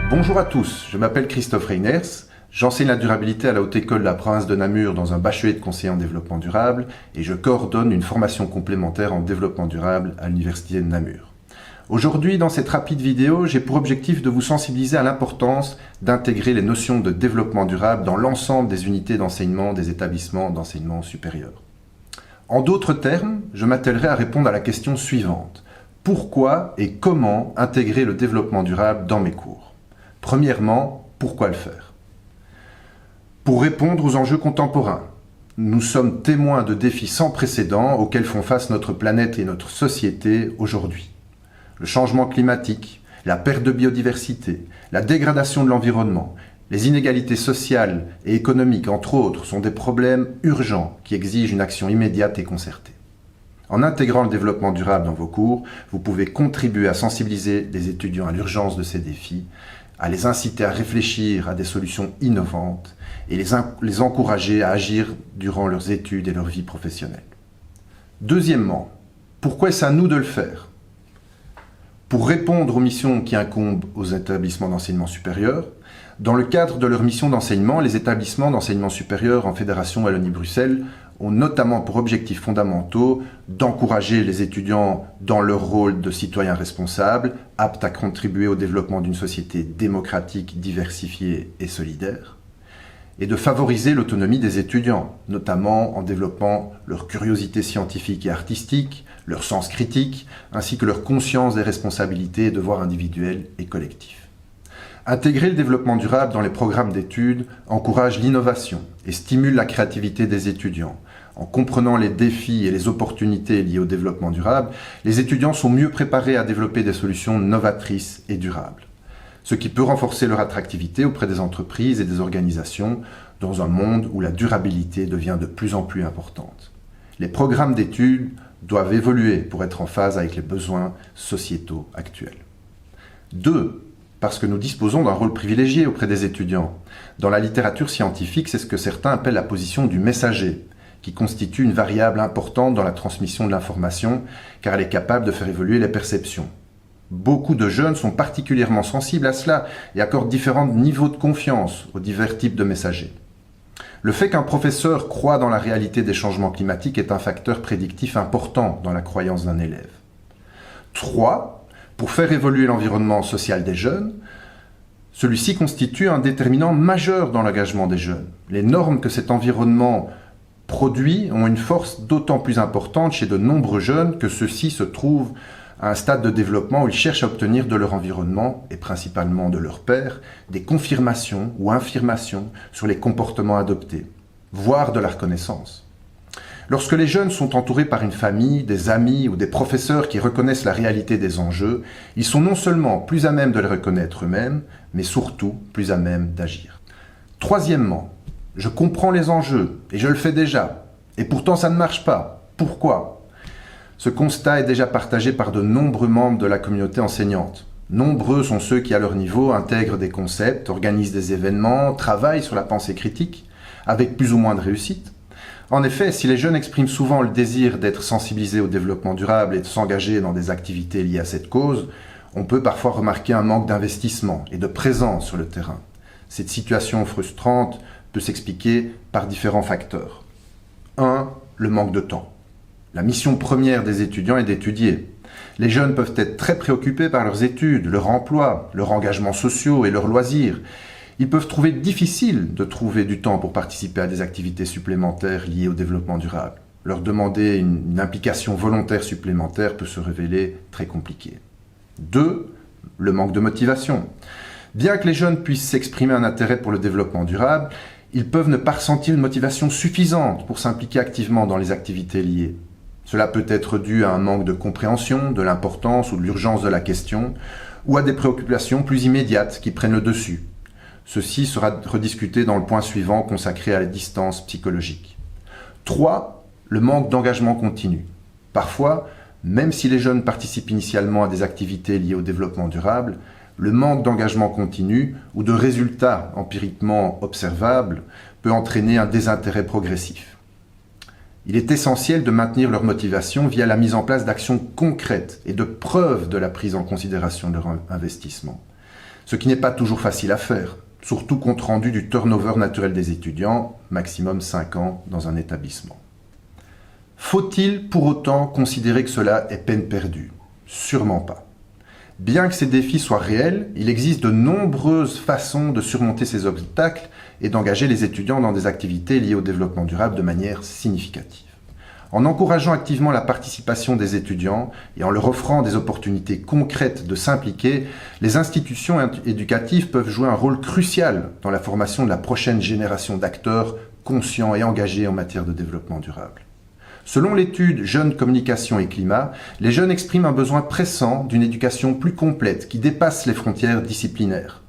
Bonjour à tous, je m'appelle Christophe Reiners, j'enseigne la durabilité à la Haute École de la province de Namur dans un bachelier de conseiller en développement durable et je coordonne une formation complémentaire en développement durable à l'Université de Namur. Aujourd'hui, dans cette rapide vidéo, j'ai pour objectif de vous sensibiliser à l'importance d'intégrer les notions de développement durable dans l'ensemble des unités d'enseignement des établissements d'enseignement supérieur. En d'autres termes, je m'attellerai à répondre à la question suivante. Pourquoi et comment intégrer le développement durable dans mes cours ? Premièrement, pourquoi le faire ? Pour répondre aux enjeux contemporains. Nous sommes témoins de défis sans précédent auxquels font face notre planète et notre société aujourd'hui. Le changement climatique, la perte de biodiversité, la dégradation de l'environnement, les inégalités sociales et économiques, entre autres, sont des problèmes urgents qui exigent une action immédiate et concertée. En intégrant le développement durable dans vos cours, vous pouvez contribuer à sensibiliser les étudiants à l'urgence de ces défis, à les inciter à réfléchir à des solutions innovantes et les encourager à agir durant leurs études et leur vie professionnelle. Deuxièmement, pourquoi est-ce à nous de le faire ? Pour répondre aux missions qui incombent aux établissements d'enseignement supérieur, dans le cadre de leur mission d'enseignement, les établissements d'enseignement supérieur en Fédération Wallonie-Bruxelles ont notamment pour objectifs fondamentaux d'encourager les étudiants dans leur rôle de citoyens responsables, aptes à contribuer au développement d'une société démocratique, diversifiée et solidaire, et de favoriser l'autonomie des étudiants, notamment en développant leur curiosité scientifique et artistique, leur sens critique, ainsi que leur conscience des responsabilités et devoirs individuels et collectifs. Intégrer le développement durable dans les programmes d'études encourage l'innovation et stimule la créativité des étudiants. En comprenant les défis et les opportunités liées au développement durable, les étudiants sont mieux préparés à développer des solutions novatrices et durables, ce qui peut renforcer leur attractivité auprès des entreprises et des organisations dans un monde où la durabilité devient de plus en plus importante. Les programmes d'études doivent évoluer pour être en phase avec les besoins sociétaux actuels. 2. Parce que nous disposons d'un rôle privilégié auprès des étudiants. Dans la littérature scientifique, c'est ce que certains appellent la position du messager, qui constitue une variable importante dans la transmission de l'information, car elle est capable de faire évoluer les perceptions. Beaucoup de jeunes sont particulièrement sensibles à cela et accordent différents niveaux de confiance aux divers types de messagers. Le fait qu'un professeur croit dans la réalité des changements climatiques est un facteur prédictif important dans la croyance d'un élève. 3. Pour faire évoluer l'environnement social des jeunes, celui-ci constitue un déterminant majeur dans l'engagement des jeunes. Les normes que cet environnement produit ont une force d'autant plus importante chez de nombreux jeunes que ceux-ci se trouvent à un stade de développement où ils cherchent à obtenir de leur environnement, et principalement de leurs pairs, des confirmations ou infirmations sur les comportements adoptés, voire de la reconnaissance. Lorsque les jeunes sont entourés par une famille, des amis ou des professeurs qui reconnaissent la réalité des enjeux, ils sont non seulement plus à même de les reconnaître eux-mêmes, mais surtout plus à même d'agir. Troisièmement, je comprends les enjeux et je le fais déjà, et pourtant ça ne marche pas. Pourquoi ? Ce constat est déjà partagé par de nombreux membres de la communauté enseignante. Nombreux sont ceux qui, à leur niveau, intègrent des concepts, organisent des événements, travaillent sur la pensée critique, avec plus ou moins de réussite. En effet, si les jeunes expriment souvent le désir d'être sensibilisés au développement durable et de s'engager dans des activités liées à cette cause, on peut parfois remarquer un manque d'investissement et de présence sur le terrain. Cette situation frustrante peut s'expliquer par différents facteurs. 1. Le manque de temps. La mission première des étudiants est d'étudier. Les jeunes peuvent être très préoccupés par leurs études, leur emploi, leur engagement social et leurs loisirs. Ils peuvent trouver difficile de trouver du temps pour participer à des activités supplémentaires liées au développement durable. Leur demander une implication volontaire supplémentaire peut se révéler très compliqué. 2. Le manque de motivation. Bien que les jeunes puissent s'exprimer un intérêt pour le développement durable, ils peuvent ne pas ressentir une motivation suffisante pour s'impliquer activement dans les activités liées. Cela peut être dû à un manque de compréhension de l'importance ou de l'urgence de la question, ou à des préoccupations plus immédiates qui prennent le dessus. Ceci sera rediscuté dans le point suivant consacré à la distance psychologique. 3. Le manque d'engagement continu. Parfois, même si les jeunes participent initialement à des activités liées au développement durable, le manque d'engagement continu ou de résultats empiriquement observables peut entraîner un désintérêt progressif. Il est essentiel de maintenir leur motivation via la mise en place d'actions concrètes et de preuves de la prise en considération de leur investissement. ce qui n'est pas toujours facile à faire, surtout compte rendu du turnover naturel des étudiants, maximum 5 ans dans un établissement. Faut-il pour autant considérer que cela est peine perdue? Sûrement pas. Bien que ces défis soient réels, il existe de nombreuses façons de surmonter ces obstacles et d'engager les étudiants dans des activités liées au développement durable de manière significative. En encourageant activement la participation des étudiants et en leur offrant des opportunités concrètes de s'impliquer, les institutions éducatives peuvent jouer un rôle crucial dans la formation de la prochaine génération d'acteurs conscients et engagés en matière de développement durable. Selon l'étude Jeunes, Communication et Climat, les jeunes expriment un besoin pressant d'une éducation plus complète qui dépasse les frontières disciplinaires.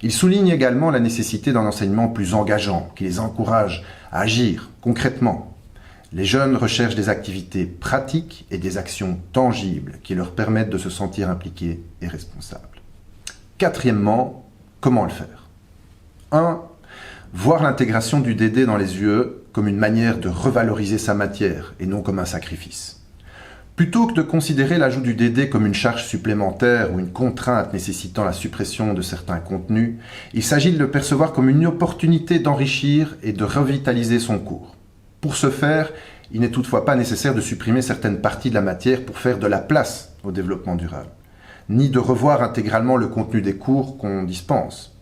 Ils soulignent également la nécessité d'un enseignement plus engageant, qui les encourage à agir concrètement. Les jeunes recherchent des activités pratiques et des actions tangibles qui leur permettent de se sentir impliqués et responsables. Quatrièmement, comment le faire? 1. Voir l'intégration du DD dans les UE comme une manière de revaloriser sa matière et non comme un sacrifice. Plutôt que de considérer l'ajout du DD comme une charge supplémentaire ou une contrainte nécessitant la suppression de certains contenus, il s'agit de le percevoir comme une opportunité d'enrichir et de revitaliser son cours. Pour ce faire, il n'est toutefois pas nécessaire de supprimer certaines parties de la matière pour faire de la place au développement durable, ni de revoir intégralement le contenu des cours qu'on dispense.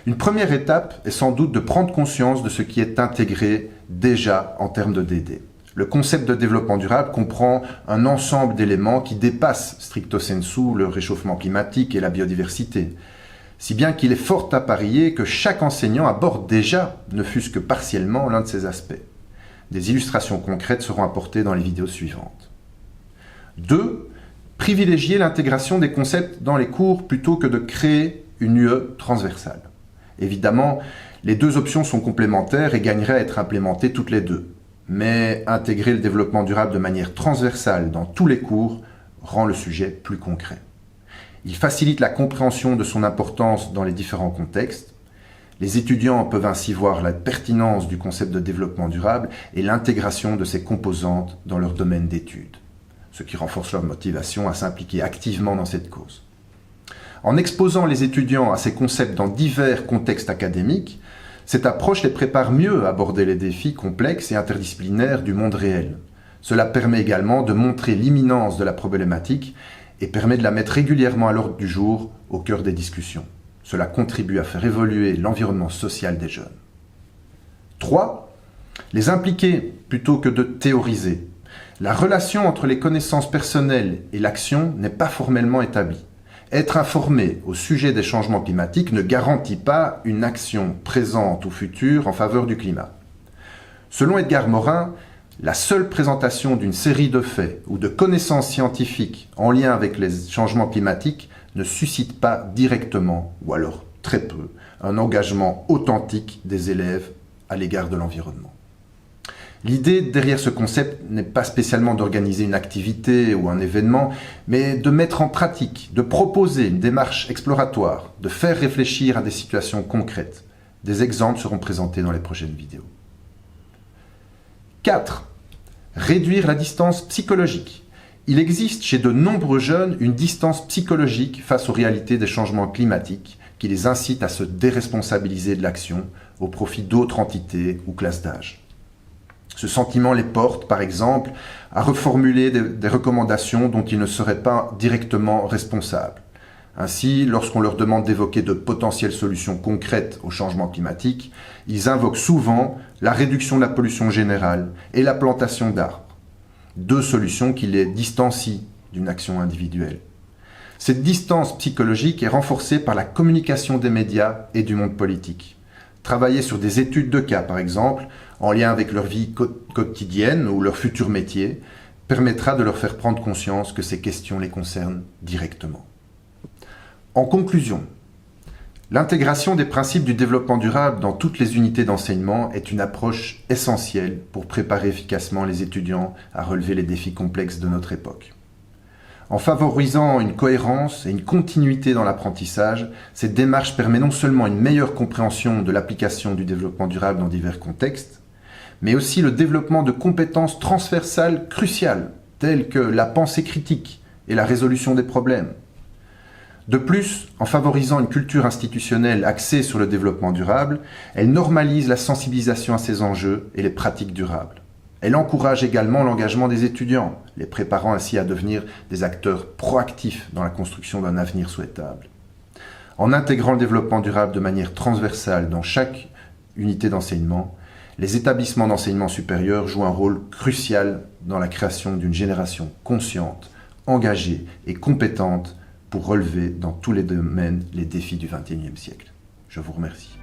Une première étape est sans doute de prendre conscience de ce qui est intégré déjà en termes de DD. Le concept de développement durable comprend un ensemble d'éléments qui dépassent stricto sensu le réchauffement climatique et la biodiversité, si bien qu'il est fort à parier que chaque enseignant aborde déjà, ne fût-ce que partiellement, l'un de ces aspects. Des illustrations concrètes seront apportées dans les vidéos suivantes. 2. Privilégier l'intégration des concepts dans les cours plutôt que de créer une UE transversale. Évidemment, les deux options sont complémentaires et gagneraient à être implémentées toutes les deux. Mais intégrer le développement durable de manière transversale dans tous les cours rend le sujet plus concret. Il facilite la compréhension de son importance dans les différents contextes. Les étudiants peuvent ainsi voir la pertinence du concept de développement durable et l'intégration de ses composantes dans leur domaine d'études, ce qui renforce leur motivation à s'impliquer activement dans cette cause. En exposant les étudiants à ces concepts dans divers contextes académiques, cette approche les prépare mieux à aborder les défis complexes et interdisciplinaires du monde réel. Cela permet également de montrer l'imminence de la problématique et permet de la mettre régulièrement à l'ordre du jour au cœur des discussions. Cela contribue à faire évoluer l'environnement social des jeunes. 3. Les impliquer plutôt que de théoriser. La relation entre les connaissances personnelles et l'action n'est pas formellement établie. Être informé au sujet des changements climatiques ne garantit pas une action présente ou future en faveur du climat. Selon Edgar Morin, la seule présentation d'une série de faits ou de connaissances scientifiques en lien avec les changements climatiques ne suscite pas directement, ou alors très peu, un engagement authentique des élèves à l'égard de l'environnement. L'idée derrière ce concept n'est pas spécialement d'organiser une activité ou un événement, mais de mettre en pratique, de proposer une démarche exploratoire, de faire réfléchir à des situations concrètes. Des exemples seront présentés dans les prochaines vidéos. 4. Réduire la distance psychologique. Il existe chez de nombreux jeunes une distance psychologique face aux réalités des changements climatiques qui les incite à se déresponsabiliser de l'action au profit d'autres entités ou classes d'âge. Ce sentiment les porte, par exemple, à reformuler des recommandations dont ils ne seraient pas directement responsables. Ainsi, lorsqu'on leur demande d'évoquer de potentielles solutions concrètes au changement climatique, ils invoquent souvent la réduction de la pollution générale et la plantation d'arbres. Deux solutions qui les distancient d'une action individuelle. Cette distance psychologique est renforcée par la communication des médias et du monde politique. Travailler sur des études de cas, par exemple, en lien avec leur vie quotidienne ou leur futur métier, permettra de leur faire prendre conscience que ces questions les concernent directement. En conclusion, l'intégration des principes du développement durable dans toutes les unités d'enseignement est une approche essentielle pour préparer efficacement les étudiants à relever les défis complexes de notre époque. En favorisant une cohérence et une continuité dans l'apprentissage, cette démarche permet non seulement une meilleure compréhension de l'application du développement durable dans divers contextes, mais aussi le développement de compétences transversales cruciales, telles que la pensée critique et la résolution des problèmes. De plus, en favorisant une culture institutionnelle axée sur le développement durable, elle normalise la sensibilisation à ces enjeux et les pratiques durables. Elle encourage également l'engagement des étudiants, les préparant ainsi à devenir des acteurs proactifs dans la construction d'un avenir souhaitable. En intégrant le développement durable de manière transversale dans chaque unité d'enseignement, les établissements d'enseignement supérieur jouent un rôle crucial dans la création d'une génération consciente, engagée et compétente pour relever dans tous les domaines les défis du XXIe siècle. Je vous remercie.